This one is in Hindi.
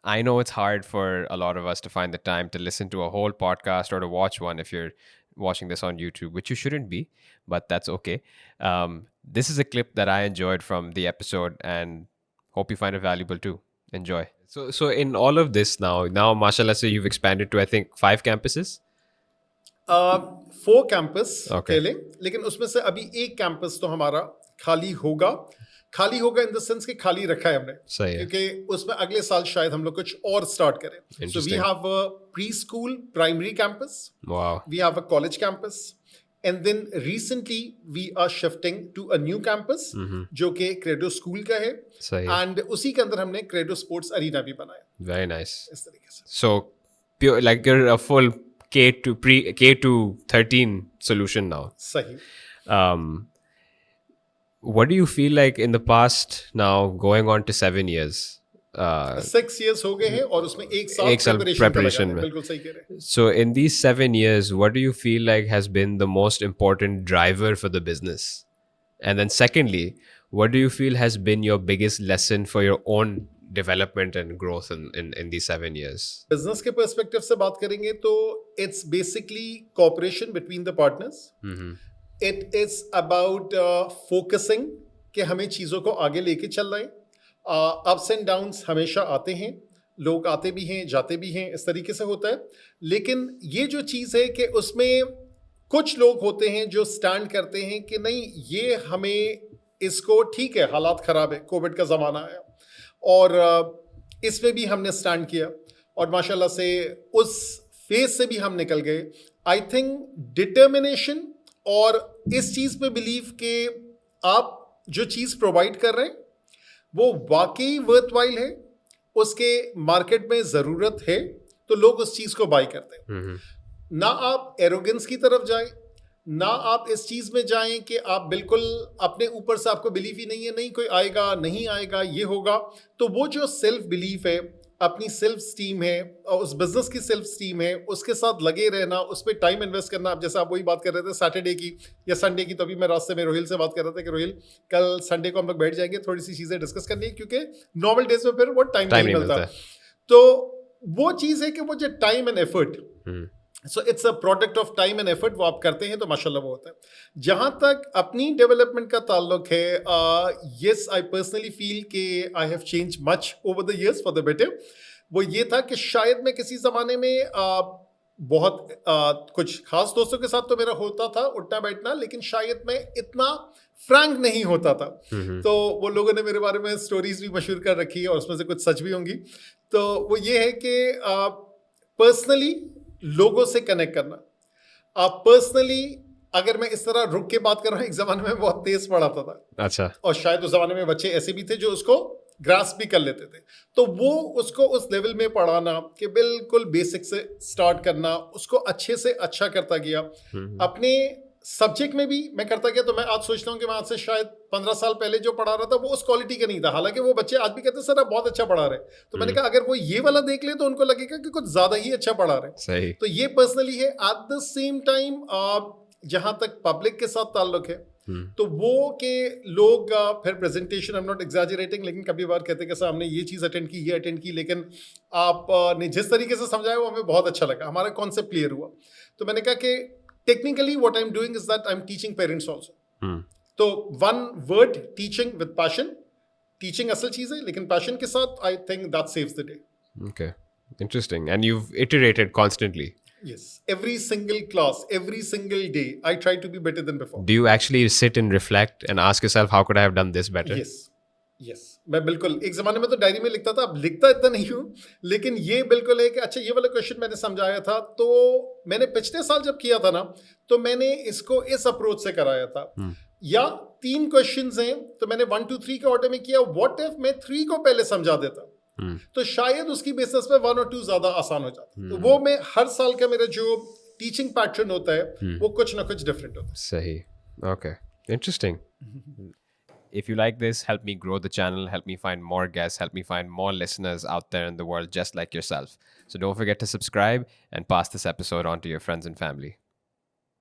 I know it's hard for a lot of us to find the time to listen to a whole podcast or to watch one if you're watching this on YouTube, which you shouldn't be, but that's okay. This is a clip that I enjoyed from the episode and hope you find it valuable too. Enjoy. So in all of this now, mashallah, so you've expanded to I think 5 campuses. 4 campus Okay. पहले, लेकिन उसमें से अभी एक कैंपस तो हमारा खाली होगा इन द सेंस कि खाली रखा है हमने, सही है। क्योंकि उसमें अगले साल शायद हम लोग कुछ और स्टार्ट करें. So we Interesting. Have a pre school primary campus, Wow. we have a college campus, and then recently we are shifting to a new campus जो कि क्रेडो स्कूल का है, सही है। एंड उसी के अंदर हमने क्रेडो स्पोर्ट्स अरीना भी बनाया. Very nice. इस तरीके से So pure, like you're a full K to 13 solution now. सही. What do you feel like in the past now going on to 7 years? 6 years हो गए हैं और उसमें एक साल एक साल preparation का preparation लगा है. में. बिल्कुल सही कह रहे हैं. So in these 7 years, what do you feel like has been the most important driver for the business? And then secondly, what do you feel has been your biggest lesson for your own development and growth in these 7 years? Business के पर्सपेक्टिव से बात करेंगे तो it's basically cooperation between the partners. It is about focusing कि हमें चीज़ों को आगे लेके चल रहे हैं. अप्स एंड डाउन्स हमेशा आते हैं, लोग आते भी हैं जाते भी हैं, इस तरीके से होता है. लेकिन ये जो चीज़ है कि उसमें कुछ लोग होते हैं जो स्टैंड करते हैं कि नहीं, ये हमें इसको ठीक है, हालात ख़राब है, कोविड का ज़माना आया और इसमें भी हमने स्टैंड किया और माशाल्लाह से उस फेज से भी हम निकल गए. आई थिंक डिटर्मिनेशन और इस चीज़ पे बिलीव कि आप जो चीज़ प्रोवाइड कर रहे हैं वो वाकई वर्थवाइल है, उसके मार्केट में ज़रूरत है, तो लोग उस चीज़ को बाय करते हैं. ना आप एरोगेंस की तरफ जाएं, ना आप इस चीज़ में जाएं कि आप बिल्कुल अपने ऊपर से आपको बिलीव ही नहीं है, नहीं कोई आएगा नहीं आएगा ये होगा. तो वो जो सेल्फ बिलीफ है, अपनी सेल्फ स्टीम है और उस बिजनेस की सेल्फ स्टीम है, उसके साथ लगे रहना, उस पर टाइम इन्वेस्ट करना. अब जैसे आप वही बात कर रहे थे सैटरडे की या संडे की, तो अभी मैं रास्ते में रोहिल से बात कर रहा था कि रोहिल कल संडे को हम लोग बैठ जाएंगे, थोड़ी सी चीज़ें डिस्कस करनी है, क्योंकि नॉर्मल डेज में फिर वो टाइम नहीं मिलता. तो वो चीज़ है कि वो जो time and effort, so it's a product of time and effort, वो आप करते हैं तो माशाल्लाह वो होता है. जहाँ तक अपनी डेवलपमेंट का ताल्लुक है, येस आई पर्सनली फील कि I have change much over the years for the better. वो ये था कि शायद मैं किसी ज़माने में बहुत कुछ खास दोस्तों के साथ तो मेरा होता था उठना बैठना, लेकिन शायद मैं इतना फ्रैंक नहीं होता था. तो वो लोगों ने मेरे बारे में स्टोरीज भी मशहूर कर रखी है और उसमें से कुछ सच भी होंगी. तो वो ये है कि पर्सनली लोगों से कनेक्ट करना. आप पर्सनली, अगर मैं इस तरह रुक के बात कर रहा हूँ, एक ज़माने में बहुत तेज पढ़ाता था. अच्छा. और शायद उस ज़माने में बच्चे ऐसे भी थे जो उसको ग्रास्प भी कर लेते थे. तो वो उसको उस लेवल में पढ़ाना कि बिल्कुल बेसिक से स्टार्ट करना, उसको अच्छे से अच्छा करता गया. अपने सब्जेक्ट में भी मैं करता गया. तो मैं आज सोचता हूँ कि मैं आज से शायद 15 साल पहले जो पढ़ा रहा था वो उस क्वालिटी का नहीं था. हालांकि वो बच्चे आज भी कहते हैं सर आप बहुत अच्छा पढ़ा रहे. तो मैंने कहा अगर वो ये वाला देख ले तो उनको लगेगा कि कुछ ज़्यादा ही अच्छा पढ़ा रहे. सही. तो ये पर्सनली है. एट द सेम टाइम जहाँ तक पब्लिक के साथ ताल्लुक है, तो वो के लोग फिर presentation, I am not exaggerating, लेकिन कभी बार कहते कि हमने ये चीज़ अटेंड की, ये अटेंड की, लेकिन आपने जिस तरीके से समझाया वो हमें बहुत अच्छा लगा, हमारा कॉन्सेप्ट क्लियर हुआ. तो मैंने कहा कि technically what I am doing is that I am teaching parents also. तो one word, teaching with passion. Teaching असल चीज़ है, लेकिन पैशन के साथ I think that saves the day. Okay, interesting. And you've iterated constantly. Yes, every single class, every single day, I try to be better than before. Do you actually sit and reflect and ask yourself, how could I have done this better? Yes. मैं बिल्कुल एक ज़माने में तो डायरी में लिखता था, अब लिखता इतना नहीं हूँ, लेकिन ये बिल्कुल है कि अच्छा ये वाला क्वेश्चन मैंने समझाया था, तो मैंने पिछले साल जब किया था ना, तो मैंने इसको इस अप्रोच से कराया था. या 3 क्वेश्चंस हैं तो मैंने 1 2 3 के ऑर्डर में किया. व्हाट इफ मैं 3 को पहले समझा देता, तो शायद उसकी बेसिस पे 1 और 2 ज्यादा आसान हो जाता. तो वो मैं हर साल का मेरा जो टीचिंग पैटर्न होता है वो कुछ ना कुछ डिफरेंट होता है. सही. Okay, interesting. If you like this, help me grow the channel, help me find more guests, help me find more listeners out there in the world just like yourself. So don't forget to subscribe and pass this episode on to your friends and family.